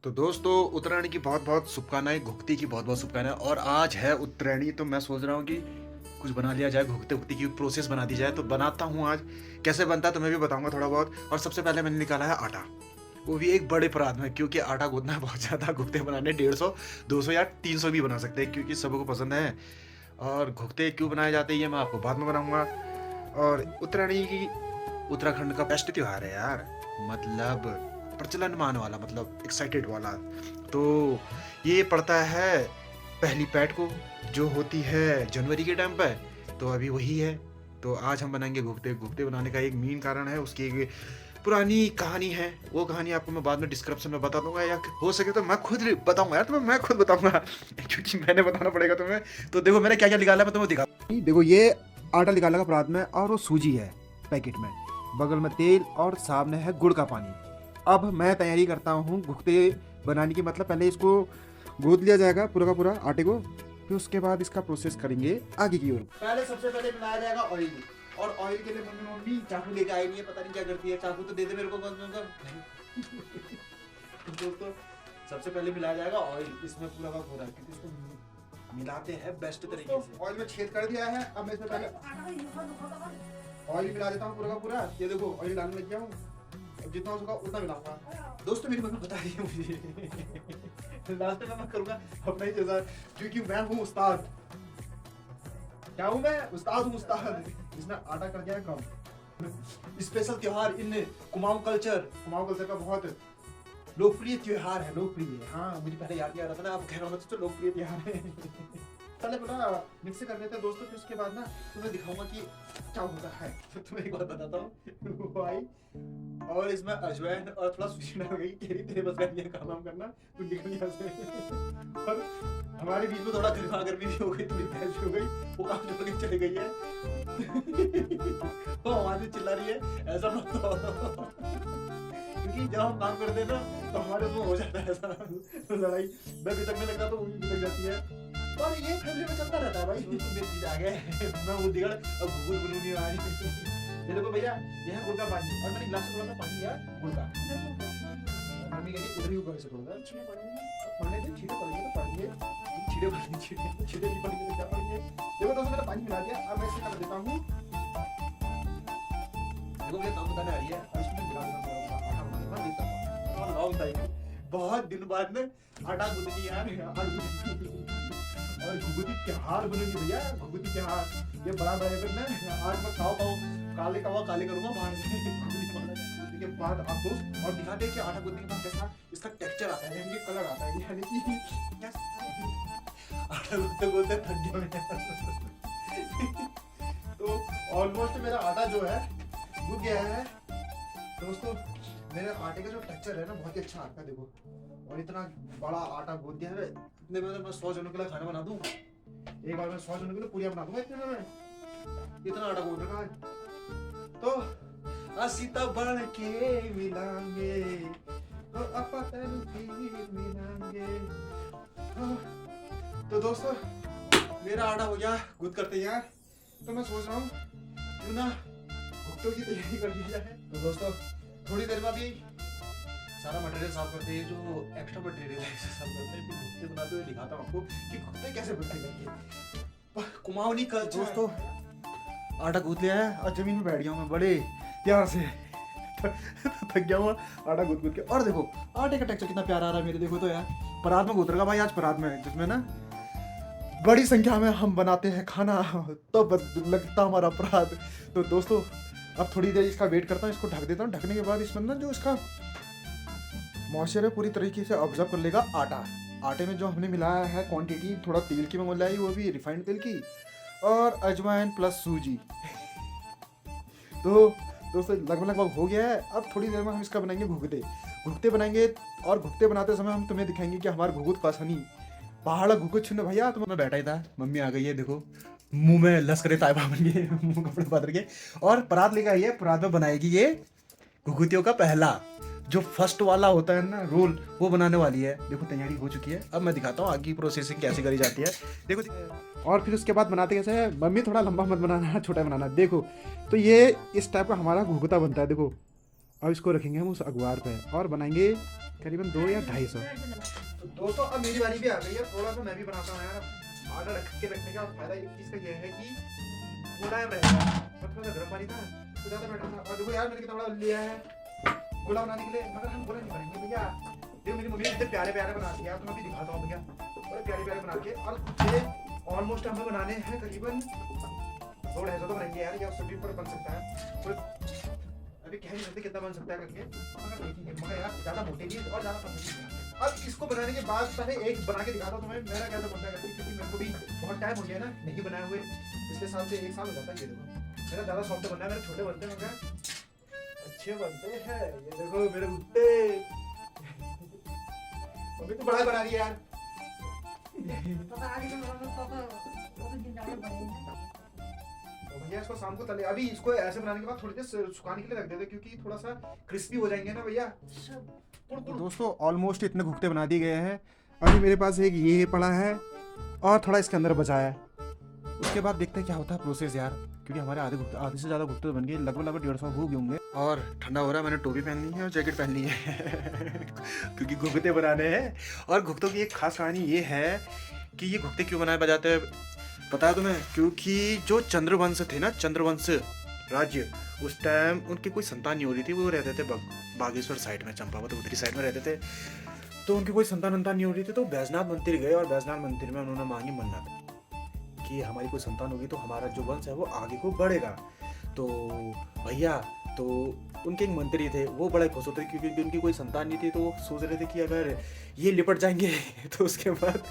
तो दोस्तों उत्तरायण की बहुत बहुत शुभकामनाएं, घुघती की बहुत बहुत शुभकामनाएं। और आज है उत्तरायणी, तो मैं सोच रहा हूँ कि कुछ बना लिया जाए, घुघते घुघती की प्रोसेस बना दी जाए। तो बनाता हूँ आज। कैसे बनता है तो मैं भी बताऊंगा थोड़ा बहुत। और सबसे पहले मैंने निकाला है आटा, वो भी एक बड़े परात में, क्योंकि आटा गूंदना है बहुत ज़्यादा। घुघते बनाने 150, 200 या 300 भी बना सकते हैं, क्योंकि सबको पसंद है। और घुघते क्यों बनाए जाते हैं ये मैं आपको बाद में बनाऊंगा। और उत्तरायणी की उत्तराखंड का बेस्ट त्योहार है यार, मतलब प्रचलनमान वाला, मतलब एक्साइटेड वाला। तो ये पड़ता है पहली पैठ को, जो होती है जनवरी के टाइम पे। तो अभी वही है। तो आज हम बनाएंगे घुघते। घुघते बनाने का एक मेन कारण है, उसकी एक पुरानी कहानी है। वो कहानी आपको मैं बाद में डिस्क्रिप्शन में बता दूंगा, या हो सके तो मैं खुद बताऊंगा यार, तुम्हें मैं खुद बताऊंगा क्योंकि मैंने बताना पड़ेगा तुम्हें। तो देखो मैंने क्या क्या निकाला है, मैं तुम्हें दिखा। देखो ये आटा निकाला का परात में, और वो सूजी है पैकेट में, बगल में तेल, और सामने है गुड़ का पानी। अब मैं तैयारी करता हूँ घुघते बनाने की। मतलब पहले इसको गूंद लिया जाएगा पूरा का पूरा आटे को, फिर उसके बाद इसका प्रोसेस करेंगे आगे की ओर। पहले सबसे पहले मिलाया जाएगा ऑयल, और ऑयल के लिए मम्मी चाकू लेके आई नहीं है, पता नहीं क्या करती है। चाकू तो दे दे मेरे को दोस्तों सबसे पहले मिलाया जाएगा ऑयल इसमें पूरा का पूरा, क्योंकि इसको मिलाते हैं बेस्ट तरीके से। ऑयल में छेद कर दिया है। अब मैं इसमें पहले ऑयल मिला देता हूँ पूरा का पूरा। ये देखो ऑयल डालने लग गया हूँ। जितना हो सका उतना मिलाऊंगा। दोस्तों मेरी मम्मी बता रही है मुझे लास्ट में मैं करूंगा अपना ही जैसा, क्योंकि मैं हूँ उस्ताद। क्या हूँ मैं? उस्ताद हूँ, उस्ताद। इसमें आटा कर दिया है कम। स्पेशल त्योहार इन कुमाऊं कल्चर का बहुत लोकप्रिय त्योहार है, लोकप्रिय। हाँ मुझे पहले याद नहीं आ रहा था ना, आप कह रहे हो तो लोकप्रिय त्योहार है। पहले पता मिक्स कर लेते हैं दोस्तों, फिर उसके बाद ना तुम्हें दिखाऊंगा कि क्या होता है। तो तुम्हें एक बात बताता हूँ भाई, और इसमें अजवाइन और थोड़ा सूजी डाल गई। तेरे बस का ये काम करना, तू निकल यहाँ से। और हमारे बीच में थोड़ा गर्मी भी हो गई, थोड़ी बहस भी हो गई, वो काम छोड़ के चली गई है। वो हमारी चिल्ला रही है ऐसा मत करो। क्योंकि जब हम काम करते हैं ना तो हमारे उसमें हो जाता है ऐसा लड़ाई। मैं बितकने लगता तो वो भी बितक जाती है। और ये फैमिली में चलता रहता है भाई। आ गए मैं वो दिगड़ अब भूल भूल नहीं आ रही। ये देखो भैया, ये है गुड़ का पानी, और मैंने गिलास में थोड़ा सा पानी लिया गुड़ का। मम्मी कहती उधर ही ऊपर से थोड़ा सा छींटे पड़ने दे, छींटे पड़ेंगे तो पड़ेंगे, छींटे नहीं पड़ेंगे तो क्या पड़ेंगे। देखो दोस्तों मैंने पानी मिला दिया। अब मैं इसे कर देता हूँ। देखो मुझे काम बताने आ रही है, और इसमें मिला देता हूँ आटा बनाने का देता हूँ। और लॉन्ग टाइम बहुत दिन बाद में आटा गूंदनी यार। और घुघुती त्योहार बनेगी भैया, घुघुती त्योहार। ये बड़ा बड़ा है। आज मैं खाओ काले करूंगा बाहर से घुघुती के बाद आपको, और दिखाते हैं कि आटा गूंदने के बाद कैसा इसका टेक्सचर आता है, यानी कलर आता है, यानी कि क्या आटा गूंदते थक गया। तो ऑलमोस्ट मेरा आटा जो है गूंद गया है दोस्तों। मेरे आटे का जो टेक्सचर है ना बहुत ही अच्छा आता है, देखो। और इतना बड़ा आटा गूंद दिया है, इतने में मैं 100 जनों के लिए खाना बना दूं। एक बार मैं 100 जनों के लिए पूरियां बना दूंगा इतने में। इतना आटा गूंद रखा है। तो असीता बन के मिलांगे, तो अपन फिर मिलांगे। तो दोस्तों मेरा आटा हो गया गूंद करते यार। तो मैं सोच रहा हूँ क्यों ना भुगतों की तैयारी कर ली जाए। तो दोस्तों थोड़ी देर में भी सारा मटेरियल साफ करते हैं, जो एक्स्ट्रा मटेरियल है साफ करते हैं, फिर घुघते बनाते हुए दिखाता हूँ आपको कि घुघते कैसे बनते हैं। कुमाऊनी कल्चर। दोस्तों आटा गूंथ लिया है और जमीन में बैठ गया हूँ मैं बड़े प्यार से। थक गया हूँ आटा गूंथ के। और देखो आटे का टेक्सचर कितना प्यारा आ रहा है मेरे। देखो तो यार, परात में गूंथ रखा भाई, आज परात में, जिसमें ना बड़ी संख्या में हम बनाते हैं खाना, तो लगता हमारा परात। तो दोस्तों अब थोड़ी देर इसका वेट करता हूँ, इसको ढक देता हूँ। ढकने के बाद इसमें ना जो इसका मॉइस्चर है पूरी तरीके से ऑब्जर्व कर लेगा आटा। आटे में जो हमने मिलाया है क्वांटिटी, थोड़ा तेल की मैं मिलाई, वो भी रिफाइंड तेल की, और अजवाइन प्लस सूजी। तो दोस्तों लगभग हो गया है। अब थोड़ी देर में हम इसका बनाएंगे घुघते बनाएंगे। और घुघते बनाते समय हम तुम्हें दिखाएंगे कि हमारे घुघुत का सनी पहाड़ घुघुत छुने भैया। तो मैं बैठा ही था, मम्मी आ गई है, देखो मुंह में लश्करे तायबा बन गए, मुंह कपड़े बांध के, और परात लेकर आई है। परात में बनाएगी ये घुघुतियों का पहला जो फर्स्ट वाला होता है ना रोल, वो बनाने वाली है। देखो तैयारी हो चुकी है। अब मैं दिखाता हूँ आगे की प्रोसेसिंग कैसे करी जाती है। देखो और फिर उसके बाद बनाते कैसे है। मम्मी थोड़ा लंबा मत बनाना, छोटा बनाना। देखो तो ये इस टाइप का हमारा घुघुता बनता है। देखो अब इसको रखेंगे हम उस अखबार पे और बनाएंगे करीबन 2 या 250। तो दोस्तों अब मेरी बारी भी आ गई है, थोड़ा सा मैं भी बनाता हूँ यार। आटा रख के रखने का फायदा एक चीज़ का ये है कि मुलायम रहता है। और थोड़ा सा गर्म पानी था तो ज़्यादा बेटर था। और देखो यार मैंने कितना बड़ा लिया है गोला बनाने के लिए, मगर हम गोला नहीं बनाएंगे भैया। देखो मेरी मम्मी ने इतने प्यारे प्यारे बना दिया, तो मैं भी दिखाता हूँ भैया। बड़े प्यारे प्यारे बना के, और ये ऑलमोस्ट हमें बनाने हैं करीबन 2-250 तो बनाएंगे यार, या उससे भी ऊपर बन सकता है। अभी कह नहीं सकते कितना बन सकता है करके, मगर देखेंगे। मगर यार ज़्यादा मोटे भी और ज़्यादा पतले भी नहीं। अब इसको बनाने के बाद पहले एक बना के दिखाता हूँ तुम्हें मेरा कैसा बनता है करके, क्योंकि मेरे को भी बहुत टाइम हो गया ना नहीं बनाए हुए। पिछले साल से 1 साल हो जाता है। ये देखो मेरा ज़्यादा सॉफ्ट बनना है, मेरे छोटे बनते हैं मगर अच्छे बनते हैं। ये देखो मेरे गुट्टे अभी तो बड़ा बना रही है यार। तो भैया इसको शाम को तले, अभी इसको ऐसे बनाने के बाद थोड़ी देर सुखाने के लिए रख देते, क्योंकि थोड़ा सा क्रिस्पी हो जाएंगे ना भैया। तो दोस्तों ऑलमोस्ट इतने घुघते बना दिए गए हैं। अभी मेरे पास एक ये पड़ा है और थोड़ा इसके अंदर बचा है। उसके बाद देखते हैं क्या होता है प्रोसेस यार, क्योंकि हमारे आधे से ज़्यादा घुघते बन गए, लगभग 150 हो गए होंगे। और ठंडा हो रहा है, मैंने टोपी पहन ली है और जैकेट पहन ली है क्योंकि घुघते बनाने हैं। और घुघतों की एक खास कहानी ये है कि ये घुघते क्यों बनाए बजाते हैं पता है तुम्हें? क्योंकि जो चंद्रवंश थे ना, चंद्रवंश राज्य, उस टाइम उनकी कोई संतान नहीं हो रही थी। वो रहते थे बागेश्वर साइड में, चंपावत उत्तरी साइड में रहते थे। तो उनकी कोई संतान नहीं हो रही थी, तो बैजनाथ मंदिर गए और बैजनाथ मंदिर में उन्होंने मांगी मन्नत कि हमारी कोई संतान होगी तो हमारा जो वंश है वो आगे को बढ़ेगा। तो भैया तो उनके एक मंत्री थे, वो बड़े खुश होते क्योंकि उनकी कोई संतान नहीं थी। तो वो सोच रहे थे कि अगर ये लिपट जाएंगे तो उसके बाद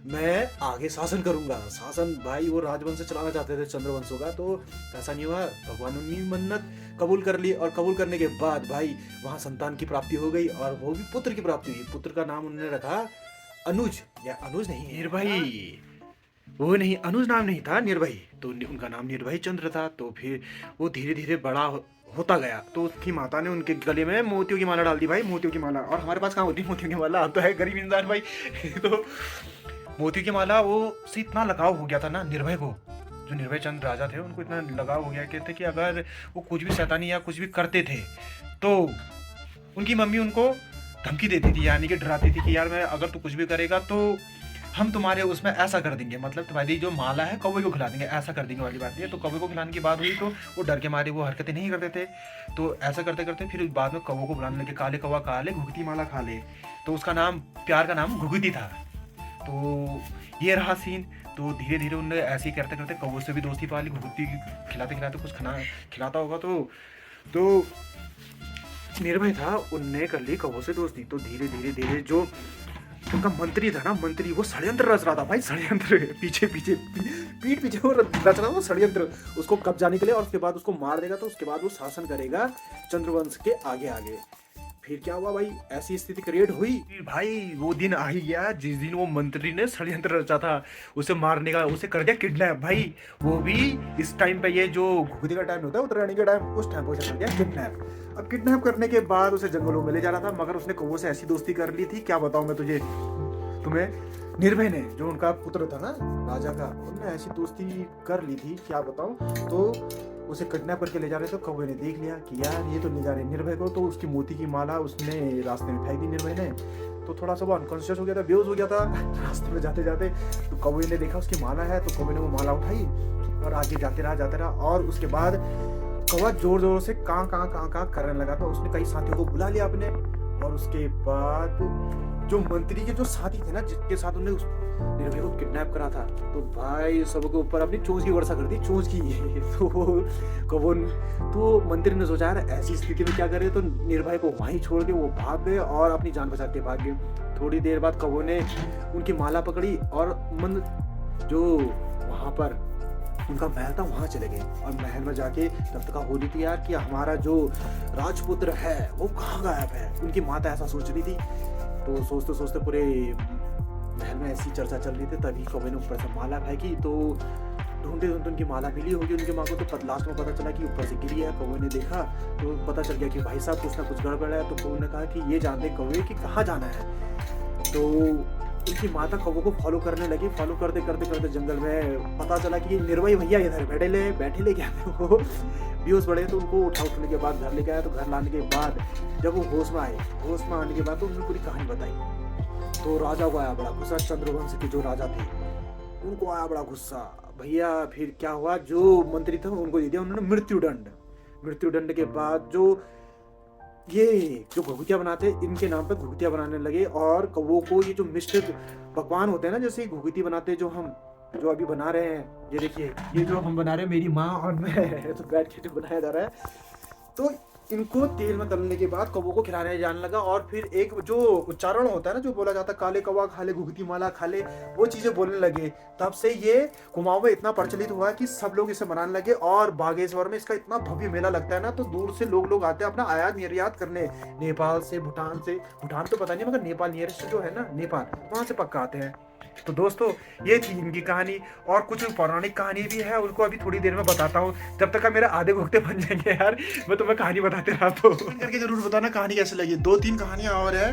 मैं आगे शासन करूंगा। शासन भाई वो राजवंश से चलाना चाहते थे चंद्रवंशों का। तो ऐसा नहीं हुआ, भगवान उनकी मन्नत कबूल कर ली और कबूल करने के बाद भाई वहाँ संतान की प्राप्ति हो गई और वो भी पुत्र की प्राप्ति हुई। पुत्र का नाम उन्होंने रखा अनुज, या अनुज नहीं निर्भय, वो नहीं अनुज नाम नहीं था, निर्भय। तो उनका नाम निर्भय चंद्र था। तो फिर वो धीरे धीरे बड़ा होता गया। तो उसकी माता ने उनके गले में मोतियों की माला डाल दी भाई, मोतियों की माला। और हमारे पास कहाँ होती मोतियों की माला, तो है गरीब इंसान भाई तो मोतियों की माला वो से इतना लगाव हो गया था ना निर्भय को, जो निर्भय चंद्र राजा थे उनको इतना लगाव हो गया कहते कि अगर वो कुछ भी शैतानी या कुछ भी करते थे तो उनकी मम्मी उनको धमकी देती थी, यानी कि डराती थी कि यार मैं अगर तू कुछ भी करेगा तो हम तुम्हारे उसमें ऐसा कर देंगे, मतलब तुम्हारी जो माला है कौवे को खिला देंगे, ऐसा कर देंगे वाली बात नहीं है। तो कौवे को खिलाने की बात हुई तो वो डर के मारे वो हरकतें नहीं करते थे। तो ऐसा करते करते फिर बाद में कौवे को बुलाने लगे, काले कौवा खा ले घुघती माला खा ले। तो उसका नाम, प्यार का नाम घुघती था। तो ये रहा सीन। तो धीरे धीरे उन्होंने ऐसे ही करते करते कौवों से भी दोस्ती पा ली, घुघती खिलाते खिलाते कुछ खाना खिलाता होगा तो निर्भय था, उनने कर ली कौवों से दोस्ती। तो धीरे धीरे धीरे जो उनका मंत्री था ना, मंत्री वो षड्यंत्र रच रहा था भाई, षड्यंत्र पीछे पीछे पीठ पीछे वो रच रहा था षड्यंत्र उसको कब जाने के लिए, और उसके बाद उसको मार देगा। तो उसके बाद वो शासन करेगा चंद्रवंश के आगे आगे। फिर क्या हुआ भाई, ऐसी स्थिति क्रिएट हुई भाई, वो दिन आ ही गया जिस दिन वो मंत्री ने षड्यंत्र रचा था उसे मारने का, उसे कर दिया किडनैप भाई। वो भी इस टाइम पे, ये जो घुघती का टाइम होता है उत्तरायणी के टाइम, उस टाइम पर उसे कर दिया किडनैप। अब किडनैप करने के बाद उसे जंगलों में ले जा रहा था, मगर उसने कौवों से ऐसी दोस्ती कर ली थी, क्या बताऊं मैं तुम्हें। निर्भय ने, जो उनका पुत्र था ना राजा का, उन्होंने ऐसी दोस्ती कर ली थी क्या बताऊं। तो उसे किडनैप करके ले जा रहे थे, कौवे ने देख लिया कि यार ये तो ले जा रहे निर्भय को। तो उसकी मोती की माला उसने रास्ते में फेंक दी निर्भय ने। तो थोड़ा सा वो अनकॉन्शियस हो गया था, बेहोश हो गया था रास्ते में जाते जाते। तो कौवे ने देखा उसकी माला है, तो कौवे ने वो माला उठाई और आगे जाते रहा। और उसके बाद कौवा जोर जोर से कां करने लगा। तो उसने कई साथियों को बुला लिया अपने, और उसके बाद जो मंत्री के जो साथी थे ना, जिसके साथ उन्होंने उस निर्भय को किडनैप करा था, तो भाई सबके ऊपर अपनी चोंच की वर्षा कर दी, चोंच की तो मंत्री ने सोचा यार ऐसी स्थिति में क्या करे। तो निर्भय को वहीं छोड़ के वो भाग गए और अपनी जान बचा के भाग गए। थोड़ी देर बाद कौवों ने उनकी माला पकड़ी और जो वहां पर उनका महल था वहां चले गए। और महल में जाके तब तक हो रही थी यार कि हमारा जो राजपुत्र है वो कहाँ गायब है। उनकी माता ऐसा सोच रही थी। तो सोचते सोचते पूरे महल में ऐसी चर्चा चल रही थी, तभी कौवे ने ऊपर से माला फेंकी। तो ढूंढते ढूंढते उनकी माला मिली होगी उनकी माँ को। तो लास्ट में पता चला कि ऊपर से गिरी है। कौवे ने देखा तो पता चल गया कि भाई साहब कुछ ना कुछ गड़बड़ है। तो कौवे ने कहा कि ये जानते कौवे कि कहाँ जाना है। तो उनकी माता कौवे को फॉलो करने लगी। फॉलो करते करते करते जंगल में पता चला कि निर्भय भैया इधर बैठे ले क्या वो बेहोश पड़े तो उनको उठने के बाद घर लेके आया। तो घर लाने के बाद जब वो होश में आए, होश में आने के बाद तो उन्होंने पूरी कहानी बताई। तो राजा को आया बड़ा गुस्सा, चंद्रवंश के जो राजा थे उनको आया बड़ा गुस्सा। भैया फिर क्या हुआ, जो मंत्री थे उनको दे दिया उन्होंने मृत्युदंड। मृत्युदंड के बाद जो ये जो घुघुतिया बनाते इनके नाम पे घुघुतिया बनाने लगे। और कौवों को ये जो मिष्ट पकवान होते हैं ना, जैसे घुघुती बनाते जो हम जो अभी बना रहे हैं, ये देखिए ये जो हम बना रहे हैं मेरी माँ और मैं तो बैठ के जो बनाया जा रहा है, तो इनको तेल में तलने के बाद कौवों को खिलाने जाने लगा। और फिर एक जो उच्चारण होता है ना, जो बोला जाता है काले कौवा खा ले, घुघुती माला खा ले, वो चीजें बोलने लगे। तब से ये कुमाऊं में इतना प्रचलित हुआ कि सब लोग इसे मनाने लगे। और बागेश्वर में इसका इतना भव्य मेला लगता है ना, तो दूर से लोग आते हैं अपना आयात निर्यात करने, नेपाल से, भूटान से। भूटान तो पता नहीं मगर नेपाल नियरेस्ट जो है ना नेपाल, वहां से पक्का आते हैं। तो दोस्तों ये थी इनकी कहानी। और कुछ पौराणिक कहानी भी है, उनको अभी थोड़ी देर में बताता हूँ। जब तक मेरे आधे घुघते बन जाएंगे यार, मैं तुम्हें कहानी बताते रहता हूँ। करके जरूर बताना कहानी कैसे लगी। 2-3 कहानियां और है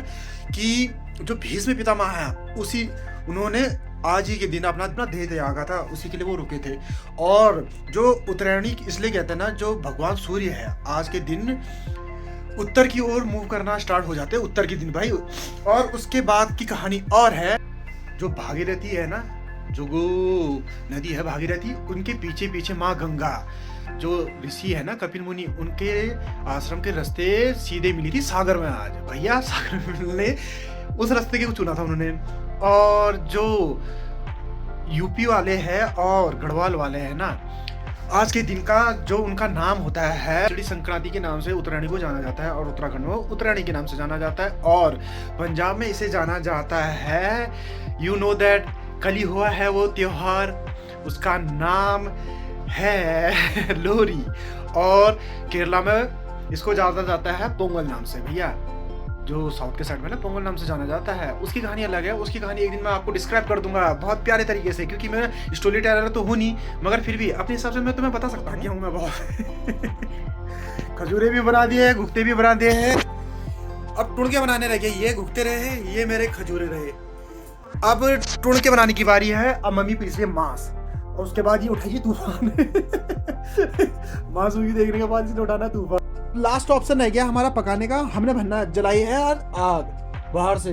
कि जो भीष्म पितामह है उसी उन्होंने आज ही के दिन अपना देह त्यागा था, उसी के लिए वो रुके थे। और जो उत्तरायणी इसलिए कहते हैं ना, जो भगवान सूर्य है आज के दिन उत्तर की ओर मूव करना स्टार्ट हो जाते हैं, उत्तर के दिन भाई। और उसके बाद की कहानी और है, जो भागीरथी है ना, जो नदी है भागीरथी, उनके पीछे पीछे माँ गंगा, जो ऋषि है ना कपिल मुनि, उनके आश्रम के रास्ते सीधे मिली थी सागर में। आज भैया सागर में मिलने उस रास्ते को चुना था उन्होंने। और जो यूपी वाले हैं और गढ़वाल वाले हैं ना, आज के दिन का जो उनका नाम होता है चिड़ी संक्रांति के नाम से उत्तरायणी को जाना जाता है, और उत्तराखंड में उत्तरायणी के नाम से जाना जाता है। और पंजाब में इसे जाना जाता है, यू नो दैट, कल ही हुआ है वो त्योहार, उसका नाम है लोहरी। और केरला में इसको जाना जाता है पोंगल नाम से। भैया जो साउथ के साइड में ना पोंगल नाम से जाना जाता है, उसकी कहानी अलग है। उसकी कहानी एक दिन मैं आपको डिस्क्राइब कर दूंगा बहुत प्यारे तरीके से, क्योंकि मैं स्टोरी टेलर तो हूँ नहीं, मगर फिर भी अपने हिसाब से मैं तुम्हें बता सकता हूँ मैं बहुत। खजूरे भी बना दिए हैं, घुघते भी बना दिए हैं। अब टुणके बनाने लगे, ये घुघते रहे, ये मेरे खजूरे रहे। अब टुणके बनाने की बारी है। अब मम्मी पीछे मांस, और उसके बाद ये उठाइए तूफान। मांस मूवी देखने के बाद इसे उठाना तूफान। लास्ट ऑप्शन है क्या हमारा पकाने का, हमने भरना जलाई है यार आग बाहर से।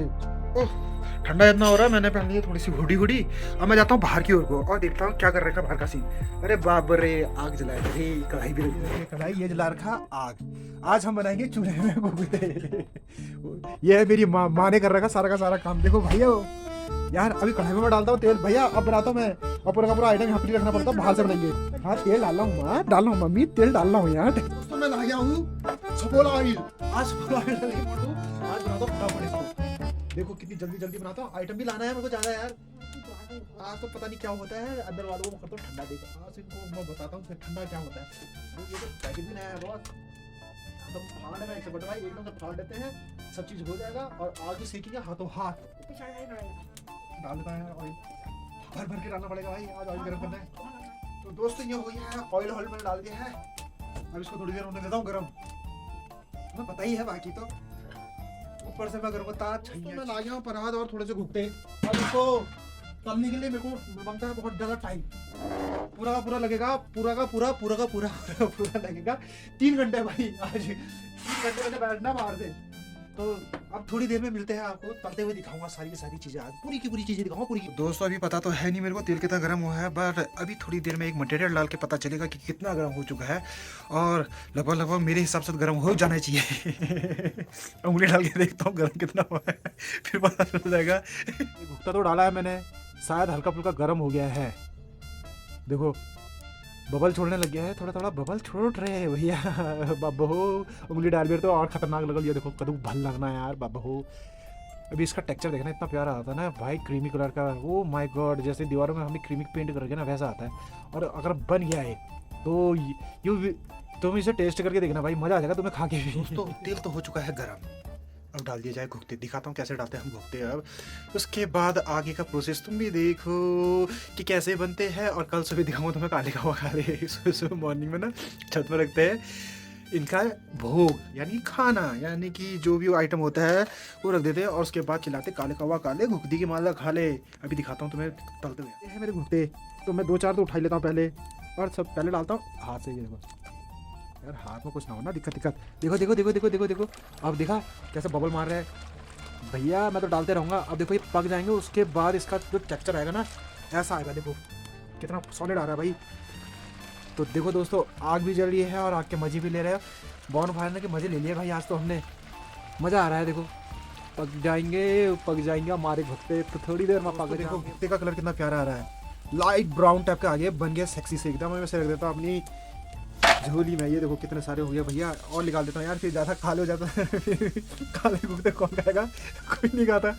ठंडा इतना हो रहा है, मैंने पहन ली थोड़ी सी हुडी। अब मैं जाता हूँ बाहर की ओर को और देखता हूँ क्या कर रखा बाहर का सीन। अरे बाप रे, आग जलाए, अरे कढ़ाई भी रखी, कढ़ाई ये जला रखा आग। आज हम बनाएंगे चूल्हे में घुघते। ये है मेरी माँ ने कर रखा सारा का सारा काम। देखो भैया यार, अभी कढ़ाई में मैं डालता हूँ तेल। भैया अब बनाता हूँ मैं, और पूरा का पूरा आइटम यहाँ पर रखना पड़ता है, बाहर से बनाएंगे। हाँ तेल डाल रहा हूँ, माँ डाल रहा हूँ, मम्मी तेल डाल रहा हूँ यार। दोस्तों मैं ला गया हूँ सफोला ऑयल। आज सफोला ऑयल आज बनाता हूँ फटाफट इसको। देखो कितनी जल्दी बनाता हूँ। आइटम भी लाना है मेरे को ज्यादा यार, आज तो पता नहीं क्या होता है। अंदर वालों को करता हूँ ठंडा देकर, आज इनको मैं बताता हूँ ठंडा क्या होता है। तो ये तो पैकेट भी नया है बहुत, एकदम फाड़ है एक बटवाई, एकदम से फाड़ देते हैं, सब चीज हो जाएगा। और आग भी सेकेंगे हाथों हाथ। डाल देता है ऑयल, भर के डालना पड़ेगा भाई, आज ऑयल गर्म करना है। तो दोस्तों ये हो गया है, ऑयल मैंने डाल दिया है। अब इसको थोड़ी देर होने देता हूँ गर्म, तुम्हें पता ही है। बाकी तो ऊपर से मैं गर्म होता मैं ला गया हूँ परात और थोड़े से घुघते। अब इसको तलने के लिए मेरे को मांगता है बहुत ज्यादा टाइम, पूरा का पूरा लगेगा, पूरा लगेगा 3 घंटे भाई। आज 3 घंटे में बैठना बाहर से। तो अब थोड़ी देर में मिलते हैं, आपको तलते हुए दिखाऊंगा सारी की सारी चीजें, आज पूरी की पूरी चीजें दिखाऊंगा पूरी। दोस्तों अभी पता तो है नहीं मेरे को तेल कितना गर्म हुआ है, बट अभी थोड़ी देर में एक मटेरियल डाल के पता चलेगा कि कितना गर्म हो चुका है। और लगभग मेरे हिसाब से गर्म हो जाना चाहिए। उंगली डाल के देखता हूँ गर्म कितना हुआ है, फिर पता चल जाएगा। भुट्टा तो डाला है मैंने, शायद हल्का फुल्का गर्म हो गया है। देखो बबल छोड़ने लग गया है, थोड़ा बबल छोड़ रहे हैं भैया। बाबा हो उंगली डाल भी तो और खतरनाक लगल। ये देखो कदू भल लगना है यार बाबा हो। अभी इसका टेक्सचर देखना इतना प्यारा आता है ना भाई, क्रीमी कलर का। ओ माय गॉड, जैसे दीवारों में हमने क्रीमी पेंट करके ना वैसा आता है। और अगर बन गया है तो तुम इसे टेस्ट करके देखना भाई, मजा आ जाएगा तुम्हें खा के भी। तो तेल तो हो चुका है गर्म, अब डाल दिया जाए घुघते। दिखाता हूँ कैसे डालते हैं हम घुघते। अब उसके बाद आगे का प्रोसेस तुम भी देखो कि कैसे बनते हैं। और कल सुबह दिखाऊंगा तुम्हें काले का वाले सुबह मॉर्निंग में ना छत में रखते हैं इनका भोग, यानी खाना, यानी कि जो भी आइटम होता है वो रख देते हैं। और उसके बाद खिलाते काले कौवा काले, घुघती की माला खा ले। अभी दिखाता हूँ तुम्हें तलते हुए। ये है मेरे घुघते, तो मैं 2-4 तो उठा लेता हूँ पहले, और सब पहले डालता हूँ हाथ से। ये देखो यार हाथ में कुछ ना हो ना, दिक्कत दिक्कत। देखो देखो देखो देखो देखो देखो, अब देखा कैसे बबल मार रहा है भैया। मैं तो डालते रहूँगा। अब देखो ये पक जाएंगे, उसके बाद इसका जो टेक्सचर आएगा ना ऐसा आएगा। देखो कितना सॉलिड आ रहा है भाई। तो देखो दोस्तों, आग भी जल रही है और आग के मजे भी ले रहे हैं। बॉन फायर के मजे ले लिए भाई आज तो हमने, मज़ा आ रहा है। देखो पक जाएंगे हमारे भुट्टे तो थोड़ी देर में पक। देखो भुट्टे का कलर कितना प्यारा आ रहा है, लाइट ब्राउन टाइप का आ गया, बन गया सेक्सी से एकदम। मैं वैसे रख देता हूँ अपनी झोली में। ये देखो कितने सारे हो गए भैया, और निकाल देता हूँ यार, फिर ज़्यादा खाली हो जाता है। काले गुप्ते कौन खाएगा, कोई नहीं खाता।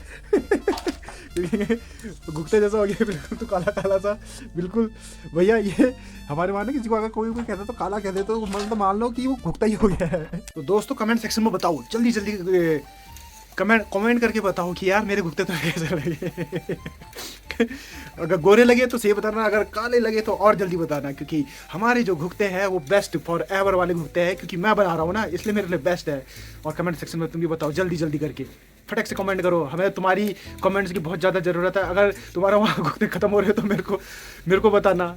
गुप्ते जैसा हो गया बिल्कुल, तो काला काला सा बिल्कुल भैया। ये हमारे माने किसी को अगर कोई कहता तो काला कहते तो मतलब मान लो कि वो गुप्ता ही हो गया है। तो दोस्तों कमेंट सेक्शन में बताओ जल्दी जल्दी, कमेंट करके बताओ कि यार मेरे गुप्ते तो कैसे लगे। अगर गोरे लगे तो सही बताना, अगर काले लगे तो और जल्दी बताना, क्योंकि हमारे जो घुगते हैं वो बेस्ट फॉर एवर वाले घुगते हैं, क्योंकि मैं बना रहा हूँ ना इसलिए मेरे लिए बेस्ट है। और कमेंट सेक्शन में तुम भी बताओ जल्दी जल्दी करके, फटक से कमेंट करो, हमें तुम्हारी कमेंट्स की बहुत ज़्यादा ज़रूरत है। अगर तुम्हारा वहाँ घुगते खत्म हो रहे हो तो मेरे को बताना,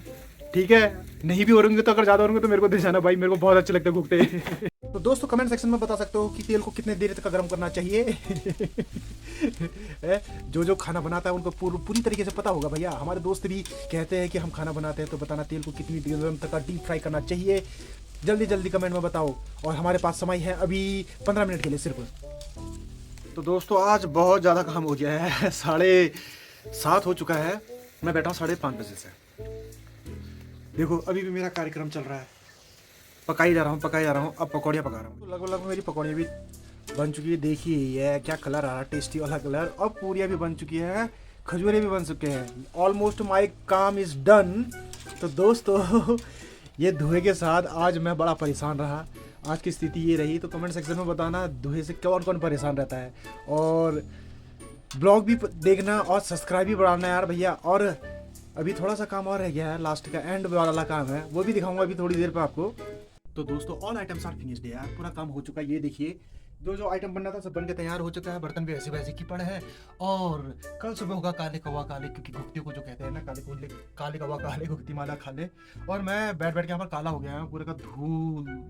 ठीक है। नहीं भी हो रहे तो अगर ज़्यादा हो रहे तो मेरे को दे जाना भाई, मेरे को बहुत अच्छे लगते हैं घुगते। तो दोस्तों कमेंट सेक्शन में बता सकते हो कि तेल को कितने देर तक गर्म करना चाहिए। जो खाना बनाता है उनको पूरी तरीके से पता होगा भैया। हमारे दोस्त भी कहते हैं कि हम खाना बनाते हैं तो बताना तेल को कितनी देर तक डीप फ्राई करना चाहिए। जल्दी जल्दी कमेंट में बताओ। और हमारे पास समय है अभी 15 मिनट के लिए सिर्फ। तो दोस्तों आज बहुत ज़्यादा काम हो गया है, 7:30 हो चुका है, मैं बैठा हूँ 5:30 बजे से। देखो अभी भी मेरा कार्यक्रम चल रहा है, पकाई जा रहा हूँ। अब पकौड़ियाँ पका रहा हूँ। तो लगभग मेरी पकौड़ियाँ भी बन चुकी है। देखिए ये क्या कलर आ रहा है, टेस्टी वाला कलर। अब पूरियाँ भी बन चुकी है, खजूरे भी बन चुके हैं। ऑलमोस्ट माई काम इज़ डन। तो दोस्तों ये धुएं के साथ आज मैं बड़ा परेशान रहा। आज की स्थिति ये रही। तो कमेंट सेक्शन में बताना धुएं से कौन कौन परेशान रहता है। और ब्लॉग भी देखना और सब्सक्राइब भी बढ़ाना यार भैया। और अभी थोड़ा सा काम और रह गया है, लास्ट का एंड वाला काम है, वो भी दिखाऊंगा अभी थोड़ी देर पे आपको। तो दोस्तों ऑल आइटम्स आर फिनिश्ड यार, पूरा काम हो चुका है। ये देखिए जो आइटम बनना था सब बन के तैयार हो चुका है। बर्तन भी ऐसे वैसे की पड़े हैं। और कल सुबह होगा काले कौवा काले, क्योंकि घुगती को जो कहते हैं ना काले कौवा काले घुगती माला खा ले। और मैं बैठ के यहाँ पर काला हो गया है, पूरे का धूल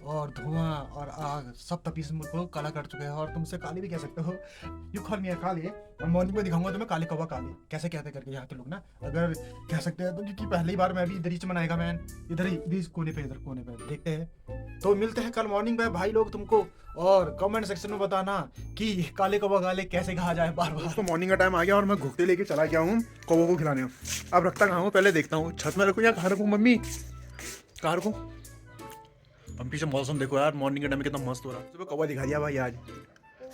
और धुआं और आग सब तपीस मुझको काला कर चुके हैं। और तुमसे काले भी कह सकते हो, यू कॉल मी काले। और मॉर्निंग में दिखाऊंगा तुम्हें काले कौवा काले कैसे कहते करके यहाँ के लोग ना, अगर कह सकते हैं तो। क्योंकि पहली बार मैं भी इधर ही मनाएगा, मैं इधर कोने पे देखते हैं। तो मिलते हैं कल मॉर्निंग में भाई लोग तुमको। और कमेंट सेक्शन में बताना कि काले कौवा काले कैसे कहा जाए बार बार। तो मॉर्निंग का टाइम आ गया और मैं घुगते लेके चला गया हूँ कौवों को खिलाने। अब रखता कहाँ हूँ पहले देखता हूँ, छत में रखूँ या कहाँ रखूँ मम्मी, कहाँ रखूँ। हम पीछे मौसम देखो यार, मॉर्निंग के टाइम में कितना मस्त हो रहा है। सुबह कौवा दिखा दिया भाई आज।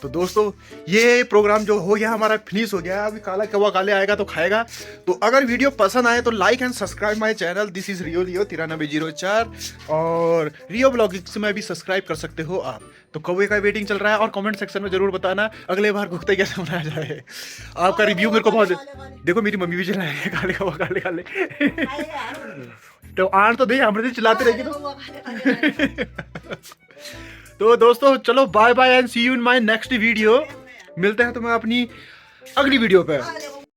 तो दोस्तों ये प्रोग्राम जो हो गया हमारा फिनिश हो गया। अभी काला कौवा काले आएगा तो खाएगा। तो अगर वीडियो पसंद आए तो like and subscribe my channel. This is Rio 9304 और रियो ब्लॉगिंग्स में भी सब्सक्राइब कर सकते हो आप। तो कौवे का वेटिंग चल रहा है। और कमेंट सेक्शन में जरूर बताना अगले बार घुगते कैसे बनाया जाए। आपका रिव्यू मेरे को बहुत। देखो मेरी मम्मी भी चलाएंगे काले कौवा काले काले। तो आन तो दे हमारे चिल्लाते रहेगी। तो दोस्तों चलो bye bye and see you in my next video. मिलते हैं तुम्हें अपनी अगली वीडियो पे।